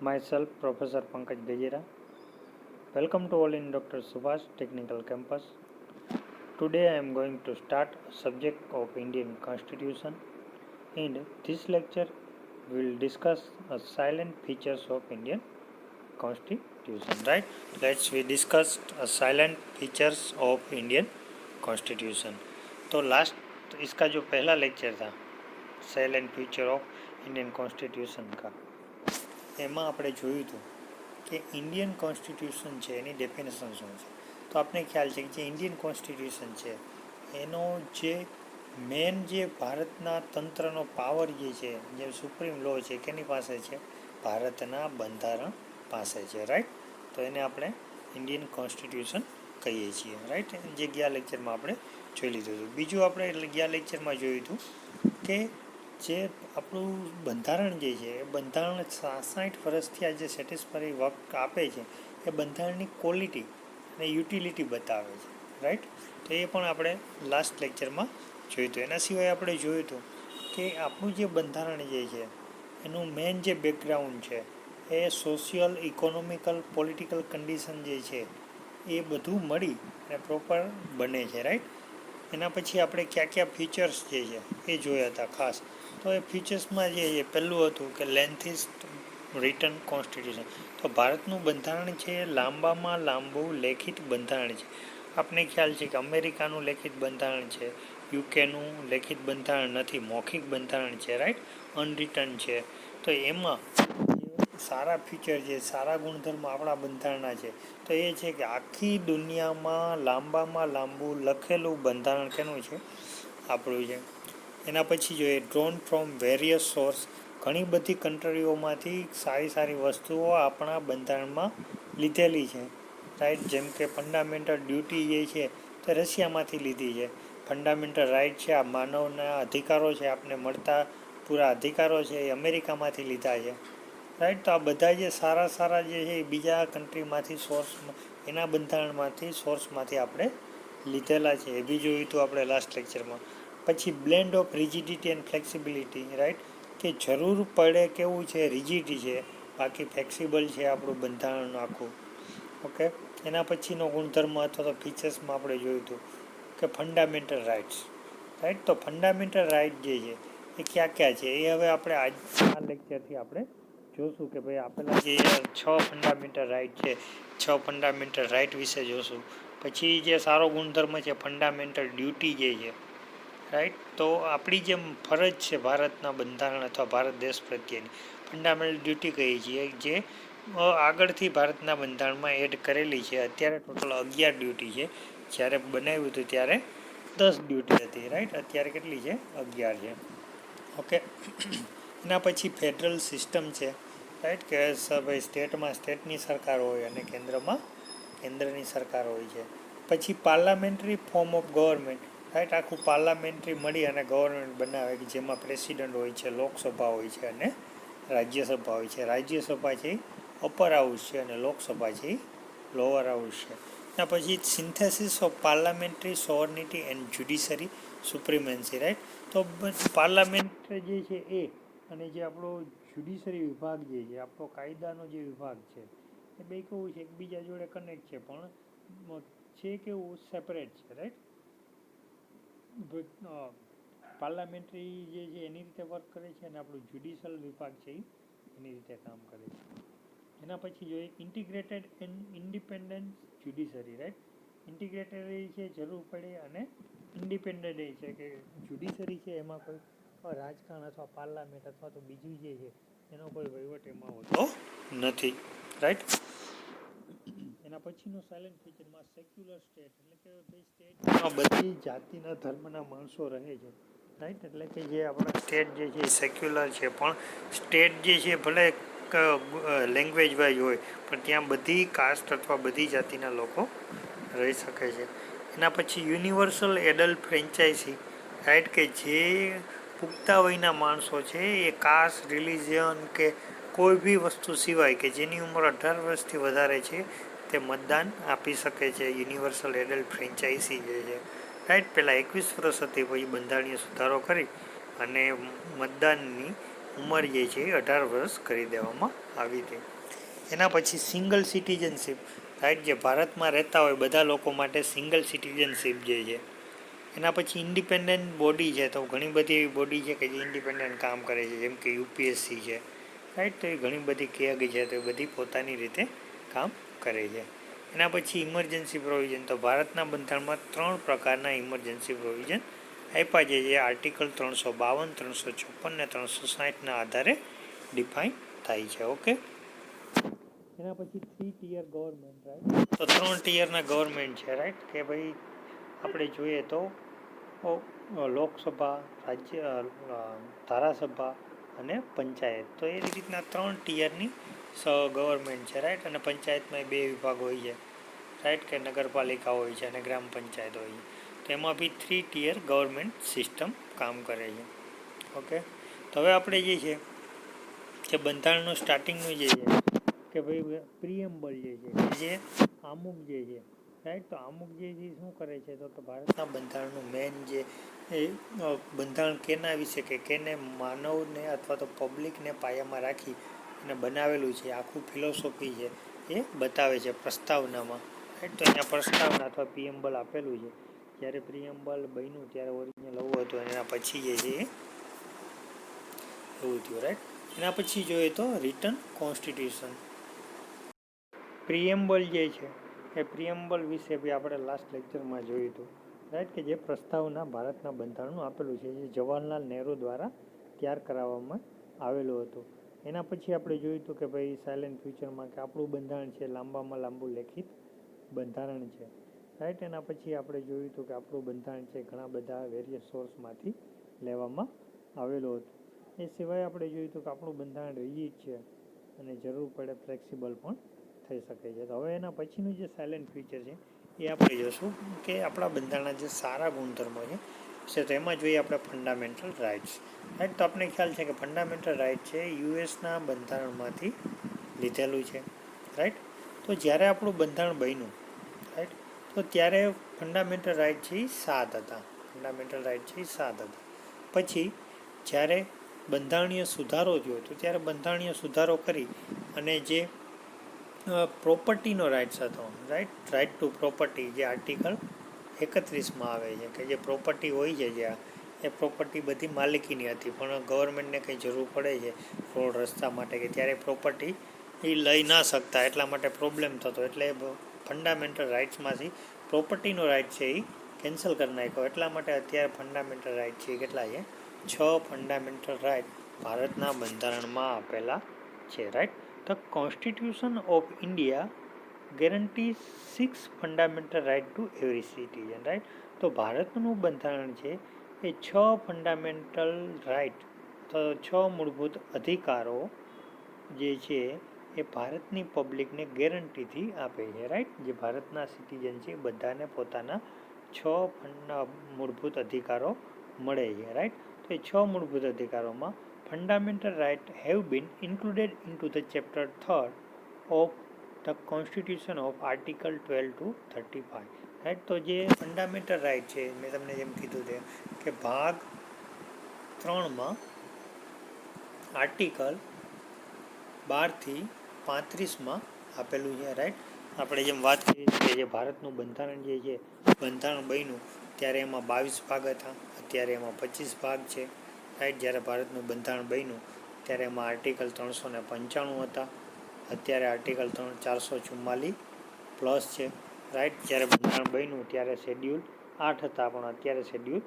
Myself, Professor Pankaj Gajera. Welcome to all in Dr. Subhash Technical Campus. Today I am going to start a subject of Indian Constitution. In this lecture, we will discuss a silent features of Indian Constitution. Right? We discuss a silent features of Indian Constitution. तो last इसका जो पहला lecture था silent feature of Indian constitution का એમાં આપણે જોયું હતું કે ઇન્ડિયન કોન્સ્ટિટ્યુશન છે એની ડેફિનેશન શું છે. તો આપણે ખ્યાલ છે કે જે ઇન્ડિયન કોન્સ્ટિટ્યુશન છે એનો જે મેન જે ભારતના તંત્રનો પાવર જે સુપ્રીમ લો છે કેની પાસે છે, ભારતના બંધારણ પાસે છે. રાઈટ, તો એને આપણે ઇન્ડિયન કોન્સ્ટિટ્યુશન કહીએ છીએ. રાઈટ, જે ગયા લેક્ચરમાં આપણે જોઈ લીધું હતું. બીજું આપણે ગયા લેક્ચરમાં જોયું હતું કે જે આપણું બંધારણ જે છે એ બંધારણ 60 વર્ષથી આ જે સેટિસ્ફાઈ વર્ક આપે છે એ બંધારણની ક્વોલિટી અને યુટિલિટી બતાવે છે. રાઈટ, તો એ પણ આપણે લાસ્ટ લેક્ચરમાં જોયું હતું. એના સિવાય આપણે જોયું હતું કે આપણું જે બંધારણ જે છે એનું મેઇન જે બેકગ્રાઉન્ડ છે એ સોશિયલ, ઇકોનોમિકલ, પોલિટિકલ કન્ડિશન જે છે એ બધું મળી અને પ્રોપર બને છે. રાઈટ, એના પછી આપણે કયા ફીચર્સ જે છે એ જોયા હતા ખાસ. તો એ ફીચર્સમાં જે પહેલું હતું કે લેન્થીસ્ટ રિટન કોન્સ્ટિટ્યુશન. તો ભારતનું બંધારણ છે લાંબામાં લાંબુ લેખિત બંધારણ છે. આપણે ખ્યાલ છે કે અમેરિકાનું લેખિત બંધારણ છે, યુકેનું લેખિત બંધારણ નથી, મૌખિક બંધારણ છે. રાઈટ, અનરિટન છે. તો એમાં સારા ફીચર છે, સારા ગુણધર્મ આપણા બંધારણના છે તો એ છે કે આખી દુનિયામાં લાંબામાં લાંબુ લખેલું બંધારણ કેનું છે, આપણું છે. એના પછી જોઈએ ડ્રોન ફ્રોમ વેરિયસ સોર્સ. ઘણી બધી કન્ટ્રીઓમાંથી સારી વસ્તુઓ આપણા બંધારણમાં લીધેલી છે. રાઈટ, જેમ કે ફંડામેન્ટલ ડ્યુટી જે છે તે રશિયામાંથી લીધી છે. ફંડામેન્ટલ રાઇટ છે, આ માનવના અધિકારો છે, આપને મળતા પૂરા અધિકારો છે એ અમેરિકામાંથી લીધા છે. રાઈટ, તો આ બધા જે સારા જે છે એ બીજા કન્ટ્રીમાંથી એના બંધારણમાંથી સોર્સમાંથી આપણે લીધેલા છે. એ બી જોયું હતું આપણે લાસ્ટ લેક્ચરમાં. પછી blend of rigidity and flexibility. Right, કે જરૂર પડે કેવું છે રિજિડિટી છે, બાકી ફ્લેક્સિબલ છે આપણું બંધારણ આખું. ઓકે, એના પછીનો ગુણધર્મ અથવા તો ફીચર્સમાં આપણે જોયું હતું કે ફંડામેન્ટલ રાઇટ્સ. રાઈટ, તો ફંડામેન્ટલ રાઇટ જે છે એ ક્યાં છે એ હવે આપણે આ લેક્ચરથી આપણે જોશું કે ભાઈ આપેલા જે 6 ફંડામેન્ટલ રાઇટ છે, 6 ફંડામેન્ટલ રાઇટ વિશે જોશું. પછી જે સારો ગુણધર્મ છે ફંડામેન્ટલ ડ્યુટી જે છે. રાઈટ, તો આપણી જે ફરજ છે ભારતના બંધારણ અથવા ભારત દેશ પ્રત્યેની ફંડામેન્ટલ ડ્યુટી કહીએ છીએ, જે આગળથી ભારતના બંધારણમાં એડ કરેલી છે. અત્યારે ટોટલ 11 ડ્યુટી છે. જ્યારે બનાવ્યું હતું ત્યારે 10 ડ્યુટી હતી. રાઈટ, અત્યારે કેટલી છે, 11 છે. ઓકે, એના પછી ફેડરલ સિસ્ટમ છે. રાઈટ, કે ભાઈ સ્ટેટમાં સ્ટેટની સરકાર હોય અને કેન્દ્રમાં કેન્દ્રની સરકાર હોય છે. પછી parliamentary form of government. Right, આખું પાર્લામેન્ટરી મળી અને ગવર્મેન્ટ બનાવે કે જેમાં પ્રેસિડન્ટ હોય છે, લોકસભા હોય છે અને રાજ્યસભા હોય છે. રાજ્યસભા છે અપર હાઉસ છે અને લોકસભા છે લોઅર હાઉસ છે. એના પછી synthesis of parliamentary sovereignty and judiciary supremacy. Right, તો પાર્લામેન્ટ જે છે એ અને જે આપણો જ્યુડિશરી વિભાગ જે છે, આપણો કાયદાનો જે વિભાગ છે એ બે કેવું છે એકબીજા જોડે કનેક્ટ છે પણ છે કેવું સેપરેટ છે. રાઈટ, પાર્લામેન્ટરી જે છે એની રીતે વર્ક કરે છે અને આપણું જ્યુડિશિયલ વિભાગ છે એની રીતે કામ કરે છે. એના પછી જોઈએ integrated and independent judiciary. Right, integrated છે જરૂર પડે અને ઇન્ડિપેન્ડન્ટ એ છે કે જ્યુડિશરી છે એમાં કોઈ રાજકારણ અથવા પાર્લામેન્ટ અથવા તો બીજું જે છે એનો કોઈ વહીવટ એમાં હોતો નથી. રાઈટ, એના પછીનો સાયલેન્ટ ફીચરમાં સેક્યુલર સ્ટેટ, એટલે કે ભાઈ સ્ટેટમાં બધી જાતિના ધર્મના માણસો રહે છે. રાઈટ, એટલે કે જે આપણા સ્ટેટ જે છે એ સેક્યુલર છે, પણ સ્ટેટ જે છે ભલે લેંગ્વેજ વાઇઝ હોય પણ ત્યાં બધી કાસ્ટ અથવા બધી જાતિના લોકો રહી શકે છે. એના પછી યુનિવર્સલ એડલ્ટ ફ્રેન્ચાઇઝી. રાઈટ, કે જે પુખ્તા વયના માણસો છે એ કાસ્ટ, રિલિજન કે કોઈ બી વસ્તુ સિવાય કે જેની ઉંમર 18 વર્ષથી વધારે છે તે મતદાન આપી શકે છે. યુનિવર્સલ એડલ્ટ ફ્રેન્ચાઇઝી જે છે. રાઈટ, પહેલાં 21 વર્ષ હતી, પછી બંધારણીય સુધારો કરી અને મતદાનની ઉંમર જે છે એ 18 વર્ષ કરી દેવામાં આવી હતી. એના પછી સિંગલ સિટીઝનશીપ, રાઈટ, જે ભારતમાં રહેતા હોય બધા લોકો માટે સિંગલ સિટીઝનશીપ જે છે. એના પછી ઇન્ડિપેન્ડન્ટ બોડી છે, તો ઘણી બધી એવી બોડી છે કે જે ઇન્ડિપેન્ડન્ટ કામ કરે છે, જેમ કે યુપીએસસી છે, રાઈટ. તો એ ઘણી બધી કેગ છે, તો એ બધી પોતાની રીતે કામ કરે છે. એના પછી ઇમરજન્સી પ્રોવિઝન, તો ભારતના બંધારણમાં 3 પ્રકારના ઇમરજન્સી પ્રોવિઝન આપ્યા છે, જે આર્ટિકલ 352, 356 ને 360ના આધારે ડિફાઇન થાય છે. ઓકે. એના પછી 3 ટિયર ગવર્મેન્ટ, રાઈટ. તો 3 ટિયરના ગવર્મેન્ટ છે, રાઈટ, કે ભાઈ આપણે જોઈએ તો લોકસભા, રાજ્ય, ધારાસભા અને પંચાયત. તો એ રીતના 3 ટિયરની ગવર્મેન્ટ છે, રાઈટ. અને પંચાયતમાં 2 વિભાગ હોય છે, રાઈટ, કે નગરપાલિકા હોય છે અને ગ્રામ પંચાયત હોય છે. તો એમાં બી 3 ટિયર ગવર્મેન્ટ સિસ્ટમ કામ કરે છે. ઓકે. તો હવે આપણે જે છે કે બંધારણનું સ્ટાર્ટિંગનું જે છે કે ભાઈ પ્રિએમ્બલ જે છે, જે આમુખ જે છે, રાઈટ. તો આમુખ જે છે શું કરે છે, તો કે ભારતના બંધારણનું મેન જે એ બંધારણ કેના વિશે કે કેને માનવને અથવા તો પબ્લિકને પાયામાં રાખી અને બનાવેલું છે, આખું ફિલોસોફી છે એ બતાવે છે પ્રસ્તાવનામાં, રાઈટ. તો અહીંયા પ્રસ્તાવના અથવા પ્રિએમ્બલ આપેલું છે. જ્યારે પ્રિએમ્બલ બન્યું ત્યારે ઓરિજિનલ એવું હતું, અને એના પછી જે છે એવું થયું, રાઈટ. એના પછી જોઈએ તો રિટન કોન્સ્ટિટ્યુશન. પ્રિએમ્બલ જે છે એ પ્રિએમ્બલ વિશે બી આપણે લાસ્ટ લેક્ચરમાં જોયું હતું, રાઈટ, કે જે પ્રસ્તાવના ભારતના બંધારણનું આપેલું છે, જે જવાહરલાલ નહેરુ દ્વારા તૈયાર કરાવવામાં આવેલું હતું. એના પછી આપણે જોયું હતું કે ભાઈ સાયલેન્ટ ફ્યુચરમાં કે આપણું બંધારણ છે લાંબામાં લાંબુ લેખિત બંધારણ છે, રાઈટ. એના પછી આપણે જોયું હતું કે આપણું બંધારણ છે ઘણા બધા વેરિયસ સોર્સમાંથી લેવામાં આવેલું હતું. એ સિવાય આપણે જોયું હતું કે આપણું બંધારણ રિજિડ છે અને જરૂર પડે ફ્લેક્સિબલ પણ થઈ શકે છે. તો હવે એના પછીનું જે સાયલેન્ટ ફીચર છે એ આપણે જોશું કે આપણા બંધારણના જે સારા ગુણધર્મો છે, તો એમાં જોઈએ આપણે ફંડામેન્ટલ રાઇટ્સ, રાઈટ. તો આપણે ખ્યાલ છે કે ફંડામેન્ટલ રાઇટ છે યુએસના બંધારણમાંથી લીધેલું છે, રાઈટ. તો જ્યારે આપણું બંધારણ બન્યું, રાઈટ, તો ત્યારે ફંડામેન્ટલ રાઇટ છે એ 7 હતા. ફંડામેન્ટલ રાઇટ છે એ 7 હતા. પછી જ્યારે બંધારણીય સુધારો થયો તો ત્યારે બંધારણીય સુધારો કરી અને જે પ્રોપર્ટીનો રાઇટ્સ હતો, રાઈટ, રાઇટ ટુ પ્રોપર્ટી, જે આર્ટિકલ 31માં આવે છે, કે જે પ્રોપર્ટી હોય છે જ્યાં એ પ્રોપર્ટી બધી માલિકીની હતી, પણ ગવર્મેન્ટને કંઈ જરૂર પડે છે રોડ રસ્તા માટે કે ત્યારે પ્રોપર્ટી એ લઈ ના શકતા, એટલા માટે પ્રોબ્લેમ થતો, એટલે ફંડામેન્ટલ રાઇટ્સમાંથી પ્રોપર્ટીનો રાઇટ છે એ કેન્સલ કરી નાખ્યો. એટલા માટે અત્યારે ફંડામેન્ટલ રાઇટ છે એ કેટલા છે? 6 ફંડામેન્ટલ રાઇટ ભારતના બંધારણમાં આપેલા છે, right. The constitution of India guarantee 6 fundamental right to every citizen, right. તો ભારતનું બંધારણ છે એ 6 ફંડામેન્ટલ રાઇટ, તો 6 મૂળભૂત અધિકારો જે છે એ ભારતની પબ્લિકને ગેરંટીથી આપે છે, રાઈટ. જે ભારતના સિટીઝન છે બધાને પોતાના 6 મૂળભૂત અધિકારો મળે છે, રાઈટ. તો એ 6 મૂળભૂત અધિકારોમાં fundamental right have been included into the chapter 3 of the constitution of article 12 to 35, right. તો જે ફંડામેન્ટલ રાઇટ છે મેં તમને જેમ કીધું તે કે ભાગ 3માં આર્ટિકલ 12 થી 35માં આપેલું છે, રાઈટ. આપણે જેમ વાત કરીએ કે જે ભારતનું બંધારણ જે છે બંધારણ બન્યું ત્યારે એમાં 22 ભાગ હતા, અત્યારે એમાં 25 ભાગ છે, રાઈટ. જ્યારે ભારતનું બંધારણ બન્યું ત્યારે એમાં આર્ટિકલ 395 હતા, અત્યારે આર્ટિકલ 444 પ્લસ છે, રાઈટ. જ્યારે બંધારણ બન્યું ત્યારે શેડ્યુલ 8 હતા, પણ અત્યારે શેડ્યુલ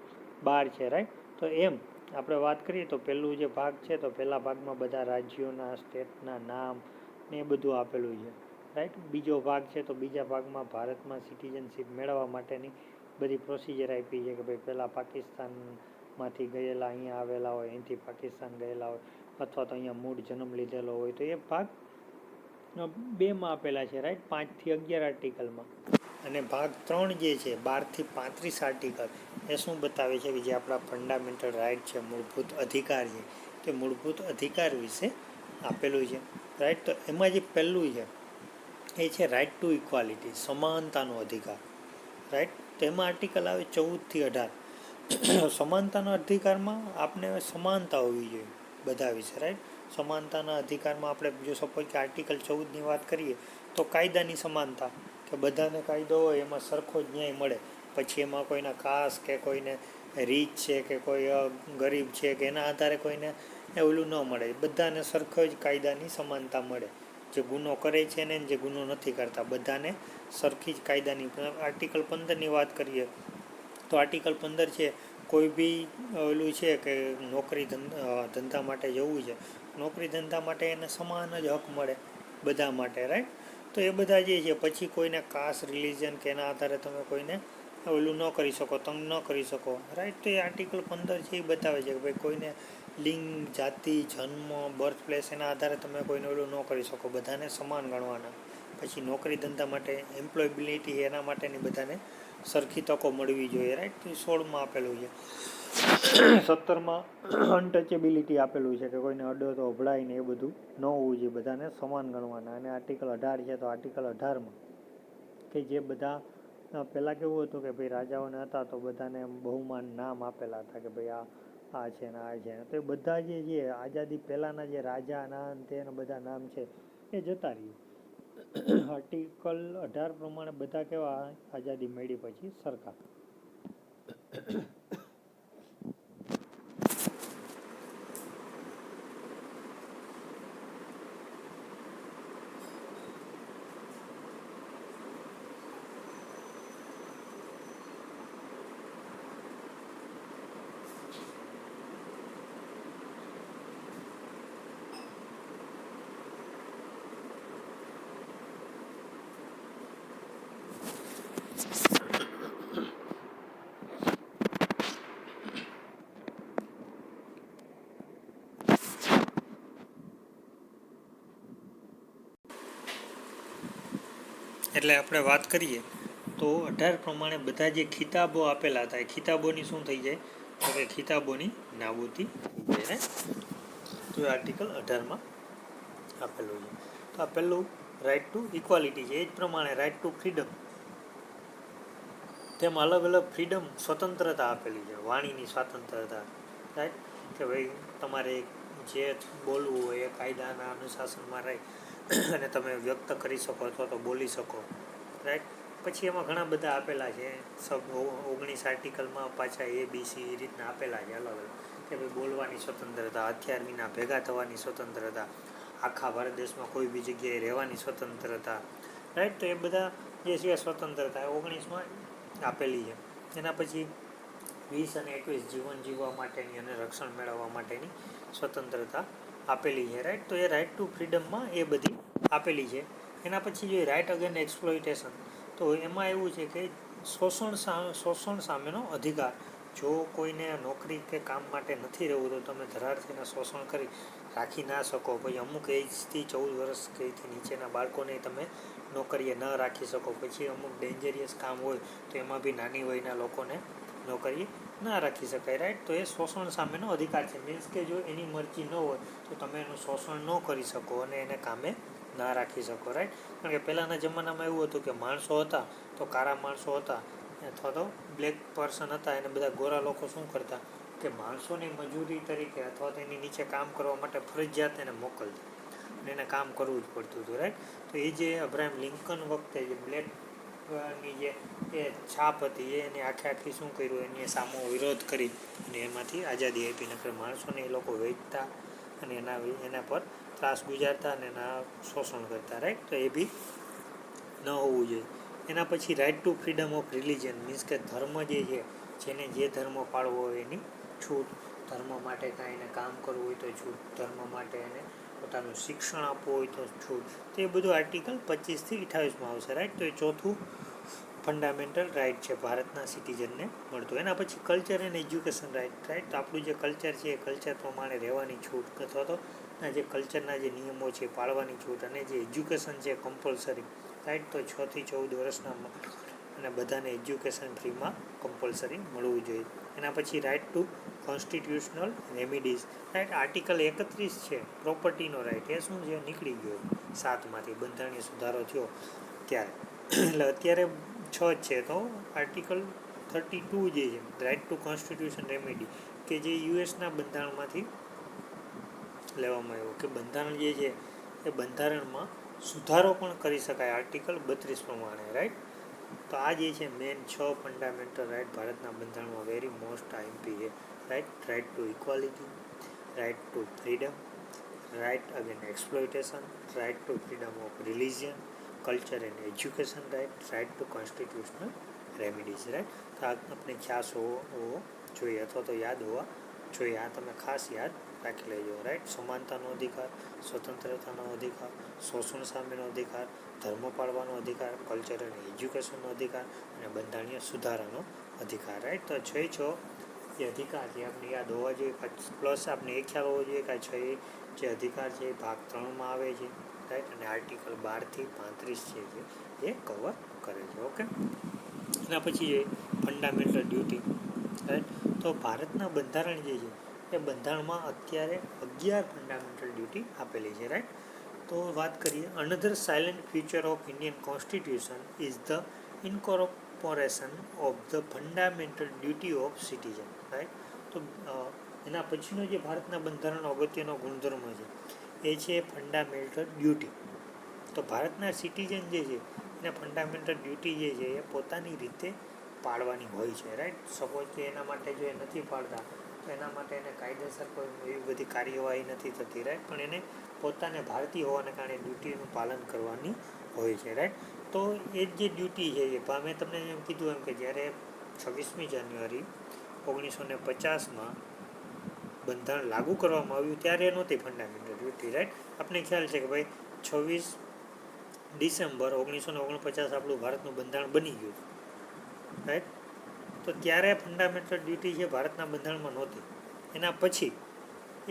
12 છે, રાઈટ. તો એમ આપણે વાત કરીએ તો પહેલું જે ભાગ છે તો પહેલા ભાગમાં બધા રાજ્યોના સ્ટેટના નામ ને એ બધું આપેલું છે, રાઈટ. બીજો ભાગ છે તો બીજા ભાગમાં ભારતમાં સિટીઝનશીપ મેળવવા માટેની બધી પ્રોસિજર આપી છે કે ભાઈ પહેલાં પાકિસ્તાનમાંથી ગયેલા અહીંયા આવેલા હોય, અહીંથી પાકિસ્તાન ગયેલા હોય અથવા તો અહીંયા મૂળ જન્મ લીધેલો હોય, તો એ ભાગ 2માં આપેલા છે, રાઈટ. 5 થી 11 આર્ટિકલમાં. અને ભાગ 3 જે છે 12 થી 35 આર્ટિકલ એ શું બતાવે છે કે જે આપણા ફંડામેન્ટલ રાઇટ છે, મૂળભૂત અધિકાર છે, તે મૂળભૂત અધિકાર વિશે આપેલું છે, રાઈટ. તો એમાં જે પહેલું છે એ છે રાઇટ ટુ ઇક્વાલિટી, સમાનતાનો અધિકાર, રાઈટ. તો એમાં આર્ટિકલ આવે 14 થી 18. સમાનતાના અધિકારમાં આપને સમાનતા હોવી જોઈએ બધા વિશે, રાઈટ. સમાનતાના અધિકારમાં આપણે જો સપોઝ કે આર્ટિકલ 14ની વાત કરીએ તો કાયદાની સમાનતા, કે બધાને કાયદો હોય એમાં સરખો જ ન્યાય મળે. પછી એમાં કોઈના કાસ્ટ કે કોઈને રીચ છે કે કોઈ ગરીબ છે કે એના આધારે કોઈને ઓલું ન મળે, બધાને સરખો જ કાયદાની સમાનતા મળે. જે ગુનો કરે છે ને જે ગુનો નથી કરતા બધાને સરખી જ કાયદાની. આર્ટિકલ 15ની વાત કરીએ તો આર્ટિકલ 15 છે, કોઈ બી ઓલું છે કે નોકરી ધંધા માટે જવું છે, નોકરી ધંધા માટે એને સમાન જ હક મળે બધા માટે, રાઈટ. તો એ બધા જે છે, પછી કોઈને કાસ્ટ રિલિજન કે એના આધારે તમે કોઈને ઓલું ન કરી શકો, તંગ ન કરી શકો, રાઈટ. તો એ આર્ટિકલ 15 છે એ બતાવે છે કે ભાઈ કોઈને લિંગ, જાતિ, જન્મ, બર્થ પ્લેસ એના આધારે તમે કોઈને ઓલું ન કરી શકો, બધાને સમાન ગણવાના. પછી નોકરી ધંધા માટે એમ્પ્લોયબિલિટી એના માટેની બધાને સરખી તકો મળવી જોઈએ, રાઈટ. તો એ 16માં આપેલું છે. 17માં અનટચેબિલિટી આપેલું છે કે કોઈને અડો તો અભડાય ને એ બધું ન હોવું જોઈએ, બધાને સમાન ગણવાના. અને આર્ટિકલ 18 છે તો આર્ટિકલ 18માં કે જે બધા પહેલાં કેવું હતું કે ભાઈ રાજાઓને હતા તો બધાને બહુમાન નામ આપેલા હતા કે ભાઈ આ છે ને આ છે ને. તો એ બધા જે છે આઝાદી પહેલાંના જે રાજાના તે બધા નામ છે એ જતા રહ્યું. આર્ટિકલ 18 પ્રમાણે બધા કેવા આઝાદી મળી પછી સરખા. એટલે આપણે વાત કરીએ તો 18 પ્રમાણે બધા જે ખિતાબો આપેલા હતા એ ખિતાબોની શું થઈ જાય તો કે ખિતાબોની નાબૂદી થઈ જાય. તો એ આર્ટિકલ 18માં આપેલું છે. તો આ પહેલું રાઇટ ટુ ઇક્વાલિટી છે. એ જ પ્રમાણે રાઇટ ટુ ફ્રીડમ, તેમાં અલગ અલગ ફ્રીડમ, સ્વતંત્રતા આપેલી છે. વાણીની સ્વતંત્રતા, રાઈટ, કે ભાઈ તમારે જે બોલવું હોય એ કાયદાના અનુશાસનમાં રહી અને તમે વ્યક્ત કરી શકો અથવા તો બોલી શકો, રાઈટ. પછી એમાં ઘણા બધા આપેલા છે, 19 આર્ટિકલમાં પાછા ABC એ રીતના આપેલા છે અલગ અલગ, કે ભાઈ બોલવાની સ્વતંત્રતા, હથિયાર વિના ભેગા થવાની સ્વતંત્રતા, આખા ભારત દેશમાં કોઈ બી જગ્યાએ રહેવાની સ્વતંત્રતા, રાઈટ. તો એ બધા જે છે સ્વતંત્રતા 19માં આપેલી છે. એના પછી 20 અને 21 જીવન જીવવા માટેની અને રક્ષણ મેળવવા માટેની સ્વતંત્રતા આપેલી છે, રાઈટ. તો એ રાઇટ ટુ ફ્રીડમમાં એ બધી આપેલી છે. એના પછી જોઈએ રાઇટ અગેન એક્સપ્લોઇટેશન. તો એમાં એવું છે કે શોષણ સામેનો અધિકાર. જો કોઈને નોકરી કે કામ માટે નથી રહેવું તો તમે ધરારથીને શોષણ કરી રાખી ના શકો. પછી અમુક એજથી 14 વર્ષ કઈથી નીચેના બાળકોને તમે નોકરીએ ન રાખી શકો. પછી અમુક ડેન્જરિયસ કામ હોય તો એમાં બી નાની વયના લોકોને નોકરીએ ના રાખી શકાય, રાઈટ. તો એ શોષણ સામેનો અધિકાર છે. મીન્સ કે જો એની મરજી ન હોય તો તમે એનું શોષણ ન કરી શકો અને એને કામે ના રાખી શકો, રાઈટ. કારણ કે પહેલાંના જમાનામાં એવું હતું કે માણસો હતા તો કાળા માણસો હતા અથવા તો બ્લેક પર્સન હતા, એને બધા ગોરા લોકો શું કરતા કે માણસોની મજૂરી તરીકે અથવા તો એની નીચે કામ કરવા માટે ફરજિયાત એને મોકલતા અને એને કામ કરવું જ પડતું હતું, રાઈટ. તો એ જે અબ્રાહમ લિંકન વખતે જે બ્લેકની જે એ છાપ હતી એ એની આખી શું કર્યું, એની સામો વિરોધ કરી અને એમાંથી આઝાદી આપી. નકર માણસોને એ લોકો વેચતા અને એના પર ત્રાસ ગુજારતા અને એના શોષણ કરતા, રાઈટ. તો એ બી ન હોવું જોઈએ. એના પછી right to freedom of religion, means કે ધર્મ જે છે, જેને જે ધર્મ પાળવો હોય એની છૂટ. ધર્મ માટે કાંઈ એને કામ કરવું હોય તો છૂટ, ધર્મ માટે એને પોતાનું શિક્ષણ આપવું હોય તો છૂટ. તો એ બધું આર્ટિકલ 25થી 28માં આવશે, રાઈટ. તો એ ચોથું ફંડામેન્ટલ રાઇટ છે ભારતના સિટીઝનને મળતું. એના પછી culture and education right, right. તો આપણું જે કલ્ચર છે એ કલ્ચર પ્રમાણે રહેવાની છૂટ અથવા તો જે કલ્ચરના જે નિયમો છે પાળવાની છૂટ, અને જે એજ્યુકેશન છે કમ્પલસરી, રાઈટ. તો 6 થી 14 વર્ષના અને બધાને એજ્યુકેશન ફ્રીમાં કમ્પલસરી મળવું જોઈએ. એના પછી right to constitutional remedies, right. Article 31 છે પ્રોપર્ટીનો રાઇટ, એ શું છે નીકળી ગયો 7માંથી, બંધારણીય સુધારો થયો ત્યારે. એટલે અત્યારે 6 જ છે. તો આર્ટિકલ 32 જે છે રાઇટ ટુ કોન્સ્ટિટ્યુશન રેમિડી, કે જે યુએસના બંધારણમાંથી લેવામાં આવ્યો કે બંધારણ જે છે એ બંધારણમાં સુધારો પણ કરી શકાય આર્ટિકલ 32 પ્રમાણે, રાઈટ. તો આ જે છે મેન 6 ફંડામેન્ટલ રાઇટ ભારતના બંધારણમાં વેરી મોસ્ટ આઈએમપી છે, right. Right to equality, right to freedom, right again exploitation, right to freedom of religion, culture and education, right to constitutional remedies, right. તો આ આપણે ખ્યાલ હોવો જોઈએ અથવા તો યાદ હોવા જોઈએ. આ તમે ખાસ યાદ રાખી લેજો, રાઇટ. સમાનતાનો અધિકાર, સ્વતંત્રતાનો અધિકાર, શોષણ સામેનો અધિકાર, ધર્મ પાળવાનો અધિકાર, કલ્ચર અને એજ્યુકેશનનો અધિકાર અને બંધારણીય સુધારાનો અધિકાર, રાઇટ. તો 6 જે અધિકાર છે આપણે યાદ હોવા જોઈએ. પ્લસ આપણે એ ખ્યાલ હોવો જોઈએ કે 6 જે અધિકાર છે એ ભાગ 3માં આવે છે, રાઇટ. અને આર્ટિકલ 12 થી 35 છે એ કવર કરે છે. ઓકે. એના પછી છે ફંડામેન્ટલ ડ્યુટી, રાઈટ. તો ભારતના બંધારણ જે છે એ બંધારણમાં અત્યારે 11 ફંડામેન્ટલ ડ્યુટી આપેલી છે, રાઈટ. તો વાત કરીએ, another silent feature of Indian constitution is the incorporation of the fundamental duty of citizen, right. તો એના પછીનો જે ભારતના બંધારણનો અગત્યનો ગુણધર્મ છે એ છે ફંડામેન્ટલ ડ્યુટી. તો ભારતના સિટીઝન જે છે એને ફંડામેન્ટલ ડ્યુટી જે છે એ પોતાની રીતે પાળવાની હોય છે, રાઈટ. સપોઝ કે એના માટે જો એ નથી પાડતા તો એના માટે એને કાયદેસર કોઈ એવી બધી કાર્યવાહી નથી થતી, રાઈટ. પણ એને પોતાને ભારતીય હોવાને કારણે ડ્યુટીનું પાલન કરવાની હોય છે, રાઈટ. તો એ જ જે ડ્યુટી છે એ મેં તમને એમ કીધું એમ કે જ્યારે 26મી જાન્યુઆરી 1950માં બંધારણ લાગુ કરવામાં આવ્યું ત્યારે નહોતી ફંડામેન્ટલ ડ્યુટી, રાઈટ. આપણે ખ્યાલ છે કે ભાઈ 26 ડિસેમ્બર 1949 આપણું ભારતનું બંધારણ બની ગયું, રાઈટ. તો ત્યારે ફંડામેન્ટલ ડ્યુટી છે ભારતના બંધારણમાં નહોતી. એના પછી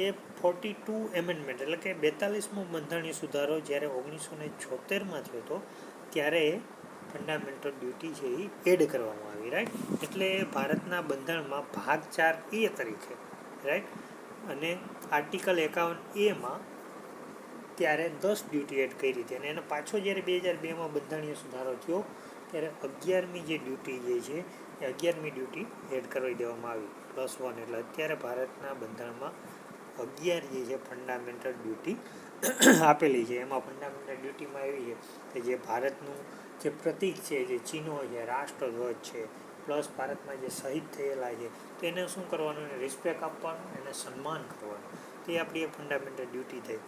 એ 42 એમેન્ડમેન્ટ એટલે કે 42મો બંધારણીય સુધારો જ્યારે 1976માં થયો હતો ત્યારે ફંડામેન્ટલ ડ્યુટી છે એ એડ કરવામાં આવી, રાઈટ. એટલે ભારતના બંધારણમાં ભાગ 4A તરીકે, રાઈટ. અને આર્ટિકલ 51Aમાં ત્યારે 10 ડ્યુટી એડ કરી હતી અને એને પાછો જ્યારે 2002માં બંધારણીય સુધારો થયો ત્યારે 11મી જે ડ્યુટી જે છે એ 11મી ડ્યુટી એડ કરી દેવામાં આવી +1. એટલે અત્યારે ભારતના બંધારણમાં 11 જે છે ફંડામેન્ટલ ડ્યુટી આપેલી છે. એમાં ફંડામેન્ટલ ડ્યુટીમાં એવી છે કે જે ભારતનું જે પ્રતીક છે, જે ચિહ્નો છે, રાષ્ટ્રધ્વજ છે, પ્લસ ભારતમાં જે શહીદ થયેલા છે તો એને શું કરવાનું, એને રિસ્પેક્ટ આપવાનું, એને સન્માન કરવાનું. તે આપણી એક ફંડામેન્ટલ ડ્યુટી થઈ.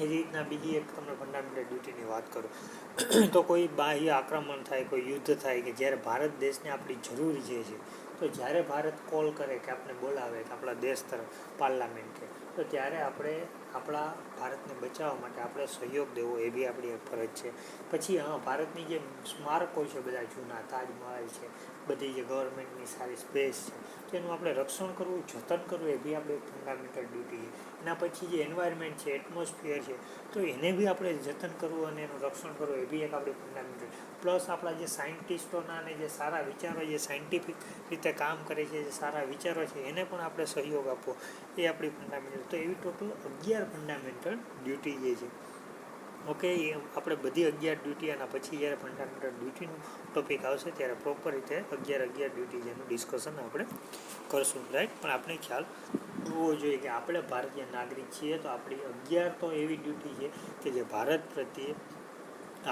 એ રીતના બીજી એક તમને ફંડામેન્ટલ ડ્યુટીની વાત કરું તો કોઈ બાહ્ય આક્રમણ થાય, કોઈ યુદ્ધ થાય કે જ્યારે ભારત દેશને આપણી જરૂર જે છે તો જ્યારે ભારત કોલ કરે કે આપણે બોલાવે કે આપણા દેશ તરફ પાર્લામેન્ટે તો ત્યારે આપણે આપણા ભારતને બચાવવા માટે આપણે સહયોગ દેવો એ બી આપણી એક ફરજ છે. પછી ભારતની જે સ્મારકો છે બધા જૂના, તાજમહલ છે, બધી જે ગવર્મેન્ટની સારી સ્પેસ છે તો એનું આપણે રક્ષણ કરવું, જતન કરવું એ બી આપણે એક ફંડામેન્ટલ ડ્યુટી છે. એના પછી જે એન્વાયરમેન્ટ છે, એટમોસ્ફિયર છે તો એને બી આપણે જતન કરવું અને એનું રક્ષણ કરવું એ બી એક આપણી ફંડામેન્ટલ. પ્લસ આપણા જે સાયન્ટિસ્ટોના અને જે સારા વિચારો, જે સાયન્ટિફિક રીતે કામ કરે છે, જે સારા વિચારો છે એને પણ આપણે સહયોગ આપવો એ આપણી ફંડામેન્ટલ. તો એવી ટોટલ 11 ફંડામેન્ટલ ડ્યુટી જે છે, ઓકે. એ આપણે બધી 11 ડ્યુટી આના પછી જ્યારે ફંડામેન્ટલ ડ્યુટીનું ટોપિક આવશે ત્યારે પ્રોપર રીતે 11 ડ્યુટી જેનું ડિસ્કશન આપણે કરશું, રાઈટ. પણ આપણે ખ્યાલ હોવો જોઈએ કે આપણે ભારતીય નાગરિક છીએ તો આપણી 11 તો એવી ડ્યુટી છે કે જે ભારત પ્રત્યે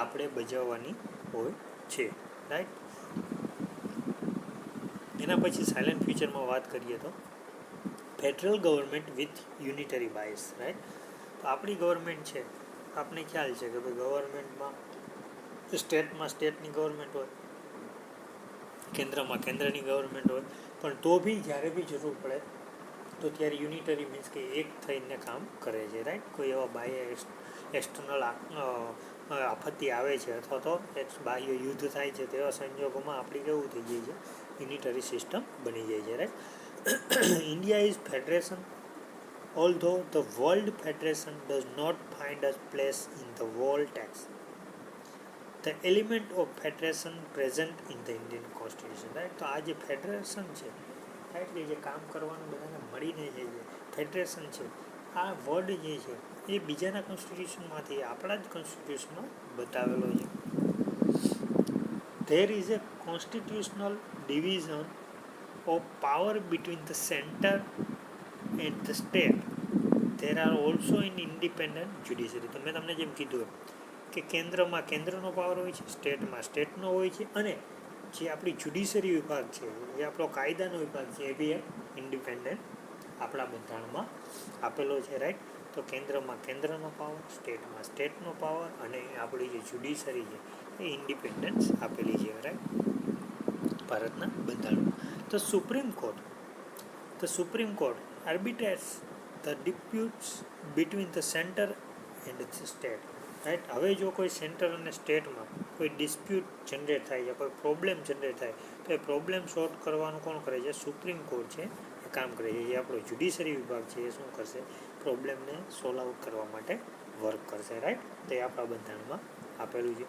આપણે બજાવવાની હોય છે, રાઈટ. એના પછી સાયલેન્ટ ફીચરમાં વાત કરીએ તો federal government with unitary bias, right. તો આપણી ગવર્મેન્ટ છે, આપણે ખ્યાલ છે કે ભાઈ ગવર્મેન્ટમાં સ્ટેટની ગવર્મેન્ટ હોય, કેન્દ્રમાં કેન્દ્રની ગવર્મેન્ટ હોય, પણ તો બી જ્યારે બી જરૂર પડે તો ત્યારે યુનિટરી મીન્સ કે એક થઈને કામ કરે છે, રાઈટ. કોઈ એવા બાહ્ય એક્સટર્નલ આપત્તિ આવે છે અથવા તો બાહ્ય યુદ્ધ થાય છે તેવા સંજોગોમાં આપણી કેવું થઈ જાય છે, યુનિટરી સિસ્ટમ બની જાય છે, right. India is federation although the World Federation does not find a place in the world tax. The element of federation present in the Indian Constitution, right. તો આ જે ફેડરેશન છે, રાઈટ, જે કામ કરવાનું બધાને મળીને જે ફેડરેશન છે, આ વર્ડ જે છે એ બીજાના કોન્સ્ટિટ્યુશનમાંથી આપણા જ કોન્સ્ટિટ્યુશનમાં બતાવેલો છે. There is a constitutional division of power between the center and the state. there are also an independent judiciary. તો મેં તમને જેમ કીધું કે કેન્દ્રમાં કેન્દ્રનો પાવર હોય છે, સ્ટેટમાં સ્ટેટનો હોય છે, અને જે આપણી જ્યુડિશરી વિભાગ છે, જે આપણો કાયદાનો વિભાગ છે, એ બી એક ઇન્ડિપેન્ડન્ટ આપણા બંધારણમાં આપેલો છે, રાઈટ. તો કેન્દ્રમાં કેન્દ્રનો પાવર, સ્ટેટમાં સ્ટેટનો પાવર, અને આપણી જે જ્યુડિશરી છે એ ઇન્ડિપેન્ડન્સ આપેલી છે, રાઈટ, ભારતના બંધારણમાં. તો supreme court arbitrates the disputes between the centre and the state, right. હવે જો કોઈ સેન્ટર અને સ્ટેટમાં કોઈ ડિસ્પ્યુટ જનરેટ થાય છે, કોઈ પ્રોબ્લેમ જનરેટ થાય, તો એ પ્રોબ્લેમ સોલ્વ કરવાનું કોણ કરે છે? સુપ્રીમ કોર્ટ છે એ કામ કરે છે. જે આપણો જ્યુડિશરી વિભાગ છે એ શું કરશે? પ્રોબ્લેમને સોલ્વ આઉટ કરવા માટે વર્ક કરશે, રાઈટ. તો એ આપણા બંધારણમાં આપેલું છે.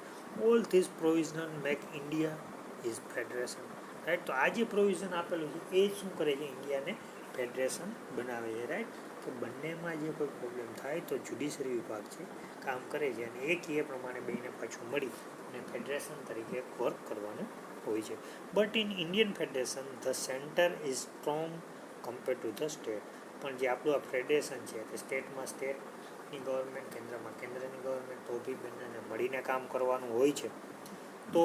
All this provision make India is federation, right. તો આ જે પ્રોવિઝન આપેલું છે એ શું કરે છે? ઇન્ડિયાને ફેડરેશન બનાવે છે, રાઈટ. કે બંનેમાં જે કોઈ પ્રોબ્લેમ થાય તો જ્યુડિશરી વિભાગ છે કામ કરે છે, અને એક એ પ્રમાણે બેને પાછું મળી અને ફેડરેશન તરીકે વર્ક કરવાનું હોય છે. But in Indian federation the centre is strong compare to the state. પણ જે આપણું આ ફેડરેશન છે તે સ્ટેટમાં સ્ટેટની ગવર્મેન્ટ, કેન્દ્રમાં કેન્દ્રની ગવર્મેન્ટ, તો બી બંનેને મળીને કામ કરવાનું હોય છે. તો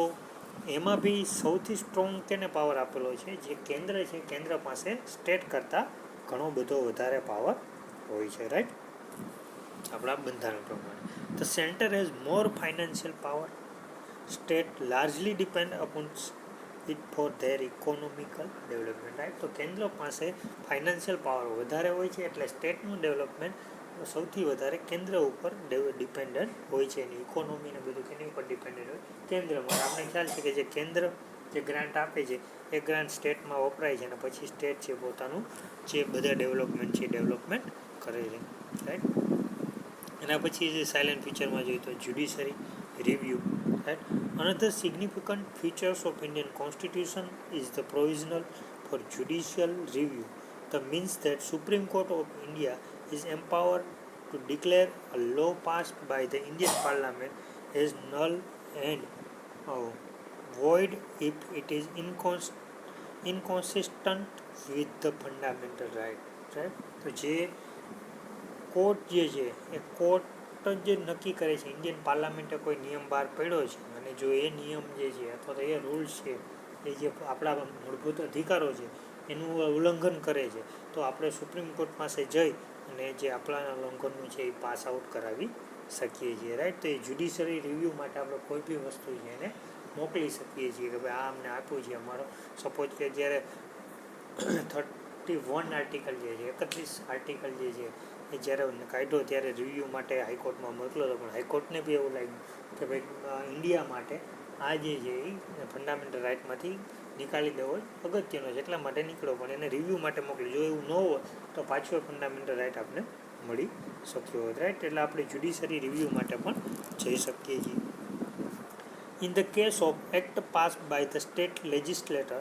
એમાં બી સૌથી સ્ટ્રોંગ કેને પાવર આપેલો છે? જે કેન્દ્ર છે, કેન્દ્ર પાસે સ્ટેટ કરતાં ઘણો બધો વધારે પાવર હોય છે, રાઈટ, આપણા બંધારણ પ્રમાણે. The centre has more financial power, state largely depend upon it four there economical development, right. તો કેન્દ્ર પાસે ફાઇનાન્શિયલ પાવર વધારે હોય છે, એટલે સ્ટેટનું ડેવલપમેન્ટ સૌથી વધારે કેન્દ્ર ઉપર ડિપેન્ડન્ટ હોય છે. એની ઇકોનોમીને બધું કેની ઉપર ડિપેન્ડન્ટ હોય? કેન્દ્રમાં. આપણે ખ્યાલ છે કે જે કેન્દ્ર જે ગ્રાન્ટ આપે છે એ ગ્રાન્ટ સ્ટેટમાં વપરાય છે, અને પછી સ્ટેટ છે પોતાનું જે બધા ડેવલપમેન્ટ છે ડેવલપમેન્ટ કરે છે, રાઈટ. એના પછી જે સાયલેન્ટ ફીચરમાં જોઈએ તો judiciary review, right. Another significant features of Indian constitution is the provisional for judicial review. The means that supreme court of India is empowered to declare a law passed by the Indian Parliament as null and void if it is inconsistent with the fundamental right. તો જે court જે છે એ court જ નક્કી કરે છે. Indian પાર્લામેન્ટે કોઈ નિયમ બહાર પાડ્યો છે, અને જો એ નિયમ જે છે અથવા તો એ રૂલ્સ છે એ જે આપણા મૂળભૂત અધિકારો છે એનું ઉલ્લંઘન કરે છે, તો આપણે સુપ્રીમ કોર્ટ પાસે જઈ અને જે આપણા ઉલ્લંઘનનું છે એ પાસ આઉટ કરાવી શકીએ છીએ, રાઈટ. તો એ જ્યુડિશરી રિવ્યૂ માટે આપણે કોઈ બી વસ્તુ છે એને મોકલી શકીએ છીએ કે ભાઈ આ અમને આપ્યું છે. અમારો સપોઝ કે જ્યારે 31 આર્ટિકલ જે છે, 31 આર્ટિકલ જે છે એ જ્યારે કાઢ્યો ત્યારે રિવ્યૂ માટે હાઈકોર્ટમાં મોકલો હતો, પણ હાઈકોર્ટને બી એવું લાગ્યું કે ભાઈ ઇન્ડિયા માટે આ જે છે એ ફંડામેન્ટલ રાઇટમાંથી નિકાલી દેવો અગત્યનો છે, એટલા માટે નીકળો, પણ એને રિવ્યૂ માટે મોકલી. જો એવું ન હોય તો પાછો ફંડામેન્ટલ રાઇટ આપણે મળી શક્યો હોત, રાઈટ. એટલે આપણે જ્યુડિશરી રિવ્યૂ માટે પણ જઈ શકીએ છીએ. In the case of act pass by the state legislature,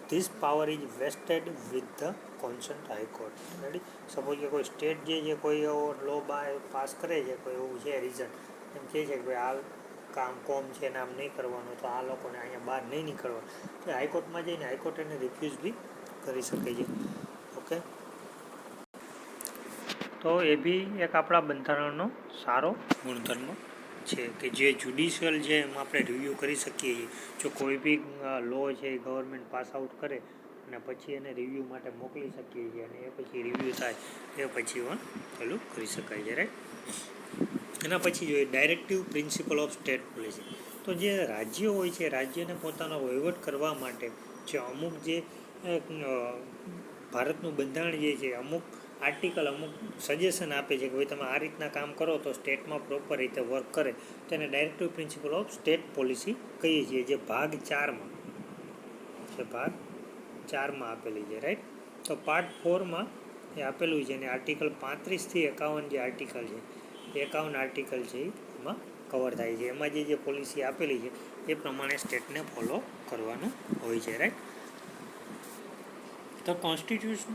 this power is vested with the consent high court, ready. Suppose કે કોઈ સ્ટેટ જે છે કોઈ એવો લો પાસ કરે છે, કોઈ એવું છે રીઝન એમ કહે છે કે ભાઈ આ કામ કોમ છે ને આમ નહીં કરવાનું, તો આ લોકોને અહીંયા બહાર નહીં નીકળવા, તો હાઈકોર્ટમાં જઈને હાઈકોર્ટ એને રિફ્યુઝ બી કરી શકે છે, ઓકે. તો એ બી એક આપણા બંધારણનો સારો ગુણધર્મ છે કે જે જ્યુડિશિયલ છે એમાં આપણે રિવ્યૂ કરી શકીએ છીએ. જો કોઈ બી લો છે એ ગવર્મેન્ટ પાસ આઉટ કરે અને પછી એને રિવ્યૂ માટે મોકલી શકીએ છીએ, અને એ પછી રિવ્યૂ થાય એ પછી પણ પેલું કરી શકાય છે, રાઈટ. એના પછી જોઈએ directive principle of state policy. તો જે રાજ્યો હોય છે, રાજ્યને પોતાનો વહીવટ કરવા માટે જે અમુક જે ભારતનું બંધારણ જે છે અમુક આર્ટિકલ અમુક સજેશન આપે છે કે ભાઈ તમે આ રીતના કામ કરો તો સ્ટેટમાં પ્રોપર રીતે વર્ક કરે, તો એને directive principle of state policy કહીએ છીએ, જે ભાગ 4માં છે, ભાગ 4માં આપેલી છે, રાઈટ. તો પાર્ટ 4માં એ આપેલું છે, અને આર્ટિકલ 35થી 51 જે આર્ટિકલ છે, 51 આર્ટિકલ છે એમાં કવર થાય છે. એમાં જે પોલિસી આપેલી છે એ પ્રમાણે સ્ટેટને ફોલો કરવાનું હોય છે, right. The Constitution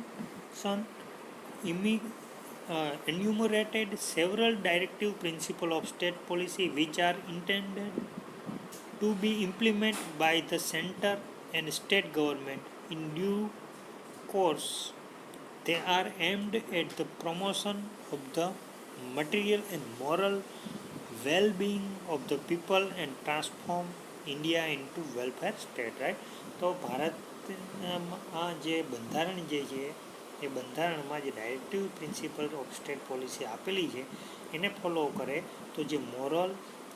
enumerated several directive principles of state policy which are intended to be implemented by the center and state government in due course They are aimed at the promotion of the material and moral well-being of the people and transform India into welfare state, right? તો ભારતમાં જે બંધારણ જે છે એ બંધારણમાં જે directive principle of state policy આપેલી છે એને ફોલો કરે તો જે મોરલ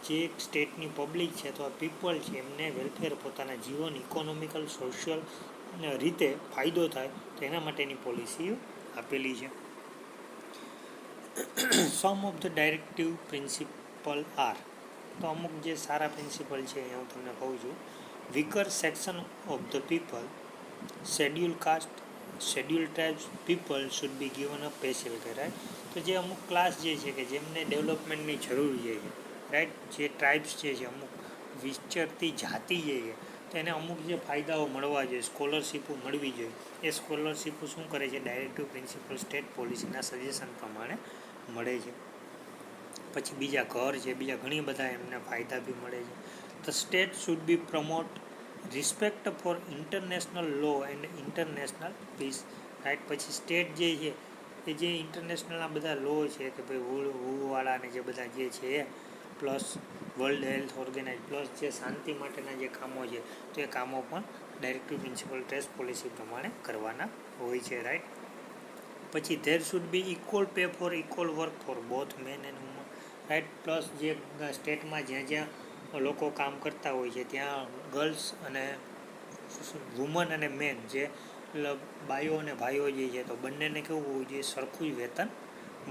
જે સ્ટેટની પબ્લિક છે અથવા પીપલ છે એમને વેલફેર પોતાના જીવન ઇકોનોમિકલ સોશિયલ રીતે ફાયદો થાય તો એના માટેની પોલિસીઓ આપેલી છે. Some of the directive principle are, તો અમુક જે સારા પ્રિન્સિપલ છે એ હું તમને કહું છું. Weaker section of the people, schedule caste, schedule tribes people should be given a special care, right. તો જે અમુક ક્લાસ જે છે કે જેમને ડેવલપમેન્ટની જરૂર છે, રાઈટ, જે ટ્રાઇબ્સ જે છે અમુક વિચરતી જાતિ જે છે તો એને અમુક જે ફાયદાઓ મળવા જોઈએ, સ્કોલરશીપો મળવી જોઈએ, એ સ્કોલરશીપો શું કરે છે ડાયરેક્ટિવ પ્રિન્સિપલ સ્ટેટ પોલિસીના સજેશન પ્રમાણે મળે છે. પછી બીજા ઘર છે, બીજા ઘણી બધા એમને ફાયદા બી મળે છે. The state should be promote respect for international law and international peace, right. પછી સ્ટેટ જે છે એ જે ઇન્ટરનેશનલના બધા લો છે કે ભાઈ હુવાળાને જે બધા જે છે એ plus world health organise plus જે શાંતિ માટેના જે કામો છે તો એ કામો પણ ડાયરેક્ટિવ પ્રિન્સિપલ ટેસ્ટ પોલિસી પ્રમાણે કરવાના હોય છે, રાઈટ. પછી there should be equal pay for equal work for both men and women, right. Plus જે સ્ટેટમાં જ્યાં જ્યાં લોકો કામ કરતા હોય છે ત્યાં ગર્લ્સ અને વુમન અને મેન જે બાઈઓ અને ભાઈઓ જે છે તો બંનેને કેવું હોવું જોઈએ, સરખું જ વેતન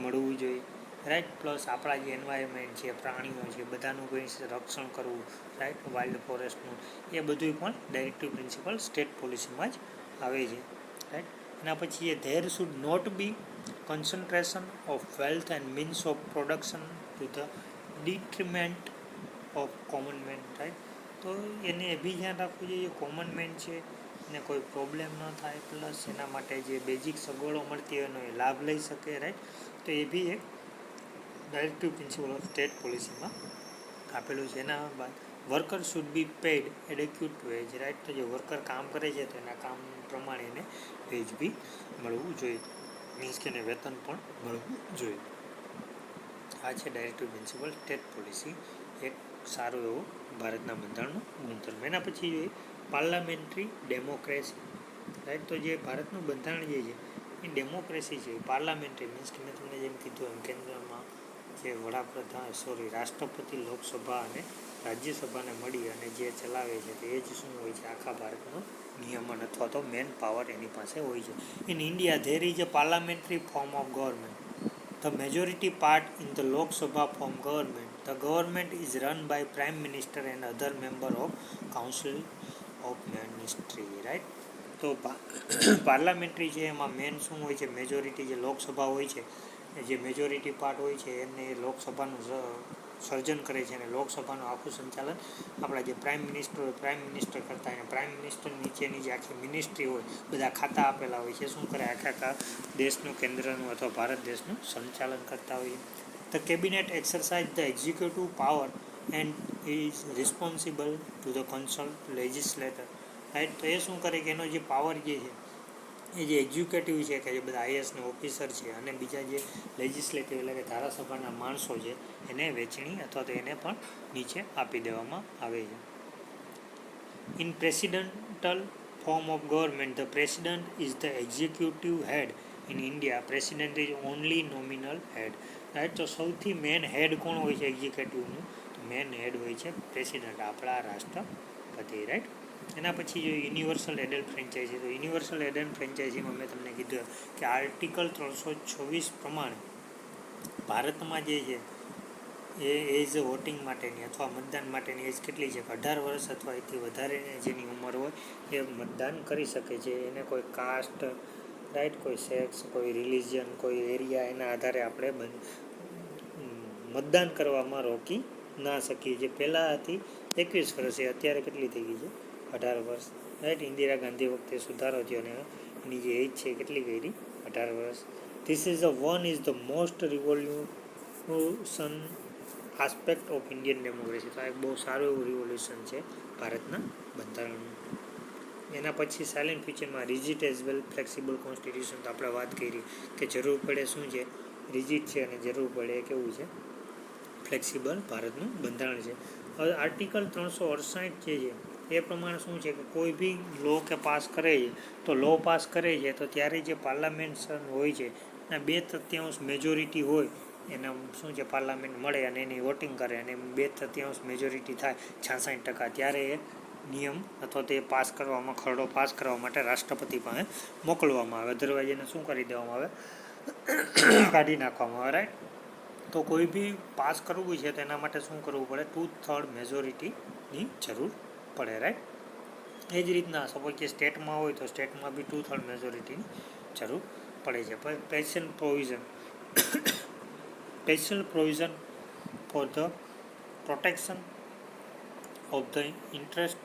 મળવું જોઈએ, રાઈટ. પ્લસ આપણા જે એન્વાયરમેન્ટ છે, પ્રાણીઓ છે, બધાનું કોઈ રક્ષણ કરવું, રાઈટ, વાઇલ્ડ ફોરેસ્ટનું, એ બધું પણ ડાયરેક્ટિવ પ્રિન્સિપલ સ્ટેટ પોલિસીમાં જ આવે છે, રાઈટ. એના પછી એ there should not be concentration of wealth and means of production to the detriment of common man, right. તો એને એ બી ધ્યાન રાખવું જોઈએ કોમન મેન છે એને કોઈ પ્રોબ્લેમ ન થાય, પ્લસ એના માટે જે બેઝિક સગવડો મળતી હોય એનો એ લાભ લઈ શકે, રાઈટ. તો એ બી એક ડાયરેક્ટિવ પ્રિન્સિપલ ઓફ સ્ટેટ પોલિસીમાં આપેલું છે. એના બાદ worker should be paid adequate wage, right. તો જે વર્કર કામ કરે છે તો એના કામ પ્રમાણે એને વેજ બી મળવું જોઈએ, મીન્સ કે એને વેતન પણ મળવું જોઈએ. આ છે ડાયરેક્ટિવ પ્રિન્સિપલ સ્ટેટ પોલિસી, એક સારું એવું ભારતના બંધારણનું ગુણધર્મ. એના પછી જોઈએ પાર્લામેન્ટરી ડેમોક્રેસી, રાઈટ. તો જે ભારતનું બંધારણ જે છે એ ડેમોક્રેસી છે, પાર્લામેન્ટરી મીન્સ કે મેં તમને જેમ કીધું એમ કેન્દ્રમાં જે વડાપ્રધાન રાષ્ટ્રપતિ લોકસભા અને રાજ્યસભાને મળી અને જે ચલાવે છે તે જ શું હોય છે આખા ભારતનો નિયમન અથવા તો મેન પાવર એની પાસે હોય છે. In India there is a parliamentary form of government. The majority part in the Lok Sabha form government. The government is run by Prime Minister and other member of Council of Ministry, right. તો parliamentary છે એમાં main શું હોય છે, majority જે લોકસભા હોય છે જે મેજોરિટી પાર્ટ હોય છે એને લોકસભાનું સર્જન કરે છે અને લોકસભાનું આખું સંચાલન આપણા જે પ્રાઇમ મિનિસ્ટર કરતા હોય, પ્રાઇમ મિનિસ્ટર નીચેની જે આખી મિનિસ્ટ્રી હોય બધા ખાતા આપેલા હોય છે, શું કરે આખા દેશનું કેન્દ્રનું અથવા ભારત દેશનું સંચાલન કરતા હોઈએ. The cabinet exercise the executive power and is responsible to the consult legislature, right. તો એ શું કરે કે એનો જે પાવર જે છે એ જે એક્ઝિક્યુટિવ છે કે જે બધા આઈએસના ઓફિસર છે અને બીજા જે લેજિસ્લેટિવ એટલે કે ધારાસભાના માણસો છે એને વેચણી અથવા તો એને પણ નીચે આપી દેવામાં આવે છે. In presidential form of government the president is the executive head. In India president is only nominal head, right. તો સૌથી મેન હેડ કોણ હોય છે એક્ઝિક્યુટિવનું, તો મેન હેડ હોય છે પ્રેસિડન્ટ, આપણા રાષ્ટ્રપતિ, રાઈટ. એના પછી જો યુનિવર્સલ એડલ્ટ ફ્રેન્ચાઇઝી, તો યુનિવર્સલ એડલ્ટ ફ્રેન્ચાઇઝીમાં મેં તમને કીધું કે આર્ટિકલ 326 પ્રમાણે ભારતમાં જે છે એ એજ વોટિંગ માટેની અથવા મતદાન માટેની એજ કેટલી છે, 18 વર્ષ અથવા એથી વધારે જેની ઉંમર હોય એ મતદાન કરી શકે છે. એને કોઈ કાસ્ટ, રાઈટ, કોઈ સેક્સ, કોઈ રિલિજન, કોઈ એરિયા એના આધારે આપણે મતદાન કરવામાં રોકી ના શકીએ. જે પહેલાં હતી 21 વર્ષ એ અત્યારે કેટલી થઈ ગઈ છે 18 વર્ષ, રાઈટ. ઇન્દિરા ગાંધી વખતે સુધારો થયો અને એની જે એજ છે કેટલી કરી 18 વર્ષ. This is the most revolution aspect of Indian democracy. તો આ એક બહુ સારું એવું રિવોલ્યુશન છે ભારતના બંધારણનું. એના પછી સાયલેન્ટ ફીચરમાં rigid as well flexible constitution. તો આપણે વાત કરી કે જરૂર પડે શું છે, રિજિડ છે, અને જરૂર પડે કેવું છે, ફ્લેક્સિબલ ભારતનું બંધારણ છે. હવે આર્ટિકલ 368 જે છે એ પ્રમાણે શું છે કે કોઈ બી લો કે પાસ કરે છે, તો લો પાસ કરે છે તો ત્યારે જે પાર્લામેન્ટ હોય છે એના 2/3 મેજોરિટી હોય, એને શું છે પાર્લામેન્ટ મળે અને એની વોટિંગ કરે અને 2/3 મેજોરિટી થાય 66%, ત્યારે એ નિયમ અથવા તો એ પાસ કરવામાં, ખરડો પાસ કરવા માટે રાષ્ટ્રપતિ પાસે મોકલવામાં આવે. અધરવાઇઝ એને શું કરી દેવામાં આવે, કાઢી નાખવામાં આવે. રાઈટ. તો કોઈ બી પાસ કરવું છે તો એના માટે શું કરવું પડે, 2/3 મેજોરિટીની જરૂર પડે. રાઈટ. એ જ રીતના સપોઝ કે સ્ટેટમાં હોય તો સ્ટેટમાં બી 2/3 મેજોરિટીની જરૂર પડે છે. Special provision for the protection of the interest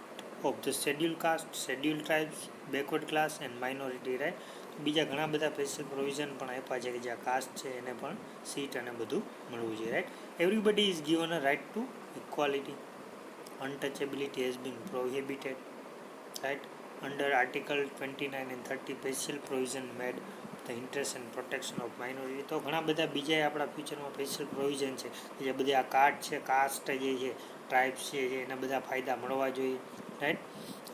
of the schedule caste, schedule tribes, backward class and minority. Right. બીજા ઘણા બધા સ્પેશિયલ પ્રોવિઝન પણ આપ્યા છે કે જ્યાં કાસ્ટ છે એને પણ સીટ અને બધું મળવું જોઈએ. Right. Everybody is given a right to equality. Untouchability has been prohibited. Right. Under article 29 and 30 special provision made the interest and protection of minority. તો ઘણા બધા બીજા આપણા ફ્યુચરમાં સ્પેશિયલ પ્રોવિઝન છે જે બધી આ કાર્ડ છે, કાસ્ટ જે છે, ટ્રાઇબ્સ છે, એના બધા ફાયદા મળવા જોઈએ. રાઈટ.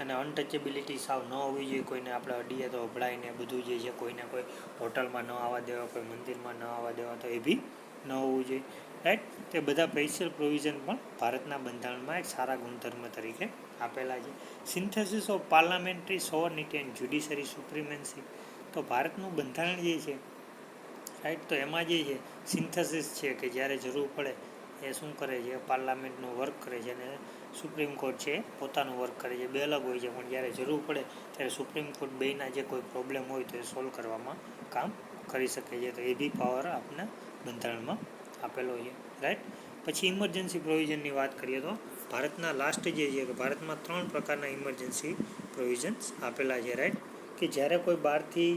અને અનટચેબિલિટી સાવ ન હોવી જોઈએ. કોઈને આપણે અડીએ તો અભડાઈને બધું જે છે, કોઈને કોઈ હોટલમાં ન આવવા દેવા, કોઈ મંદિરમાં ન આવવા દેવા, તો એ બી ન હોવું જોઈએ. રાઈટ. તે બધા સ્પેશિયલ પ્રોવિઝન પણ ભારતના બંધારણમાં એક સારા ગુણધર્મ તરીકે આપેલા છે. Synthesis of parliamentary sovereignty and judiciary supremacy. તો ભારતનું બંધારણ જે છે, રાઈટ, તો એમાં જે છે સિન્થેસિસ છે કે જ્યારે જરૂર પડે એ શું કરે છે, પાર્લામેન્ટનું વર્ક કરે છે, અને સુપ્રીમ કોર્ટ છે પોતાનું વર્ક કરે છે. બે અલગ હોય છે, પણ જ્યારે જરૂર પડે ત્યારે સુપ્રીમ કોર્ટ બેયના જે કોઈ પ્રોબ્લેમ હોય તો એ સોલ્વ કરવામાં કામ કરી શકે છે. તો એ બી પાવર આપણા બંધારણમાં આપેલો છે. રાઈટ. પછી ઇમરજન્સી પ્રોવિઝનની વાત કરીએ તો ભારતના લાસ્ટ જે છે કે ભારતમાં 3 પ્રકારના ઇમરજન્સી પ્રોવિઝન્સ આપેલા છે. રાઈટ. કે જ્યારે કોઈ બહારથી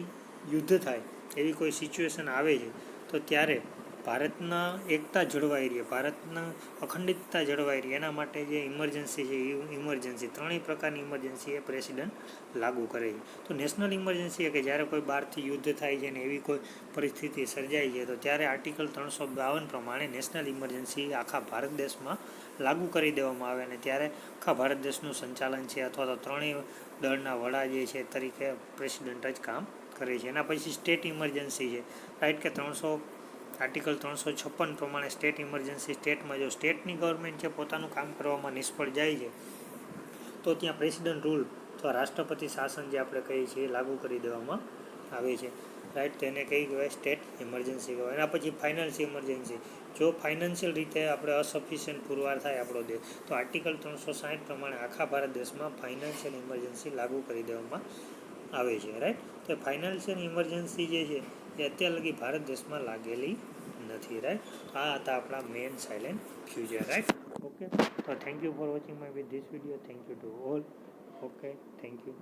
યુદ્ધ થાય એવી કોઈ સિચ્યુએશન આવે છે તો ત્યારે ભારતના એકતા જળવાઈ રહે, ભારતના અખંડિતતા જળવાઈ રહે, એના માટે જે ઇમરજન્સી છે એ ઇમરજન્સી 3 પ્રકારની ઇમરજન્સી એ પ્રેસિડન્ટ લાગુ કરે છે. તો નેશનલ ઇમરજન્સી કે જ્યારે કોઈ બહારથી યુદ્ધ થાય છે ને એવી કોઈ પરિસ્થિતિ સર્જાય છે તો ત્યારે આર્ટિકલ 352 પ્રમાણે નેશનલ ઇમરજન્સી આખા ભારત દેશમાં લાગુ કરી દેવામાં આવે અને ત્યારે આખા ભારત દેશનું સંચાલન છે અથવા તો ત્રણેય દળના વડા જે છે તરીકે પ્રેસિડન્ટ જ કામ કરે છે. એના પછી સ્ટેટ ઇમરજન્સી છે. રાઈટ. કે આર્ટિકલ 356 પ્રમાણે સ્ટેટ ઇમરજન્સી, સ્ટેટમાં જો સ્ટેટની ગવર્મેન્ટ છે પોતાનું કામ કરવામાં નિષ્ફળ જાય છે તો ત્યાં પ્રેસિડન્ટ રૂલ અથવા રાષ્ટ્રપતિ શાસન જે આપણે કહીએ છીએ લાગુ કરી દેવામાં આવે છે. રાઈટ. તેને કઈ કહેવાય, સ્ટેટ ઇમરજન્સી કહેવાય. એના પછી ફાઇનાન્શિયલ ઇમરજન્સી. જો ફાઇનાન્શિયલ રીતે આપણે અસફિશિયન્ટ પુરવાર થાય આપણો દેશ તો આર્ટિકલ 360 પ્રમાણે આખા ભારત દેશમાં ફાઇનાન્શિયલ ઇમરજન્સી લાગુ કરી દેવામાં આવે છે. રાઈટ. તો ફાઇનાન્શિયલ ઇમરજન્સી જે છે એ અત્યાર લગી ભારત દેશમાં લાગેલી નથી. રાઈટ. આ હતા આપણા main salient future. Right. Okay. તો thank you for watching my with this video. Thank you to all. Okay. Thank you.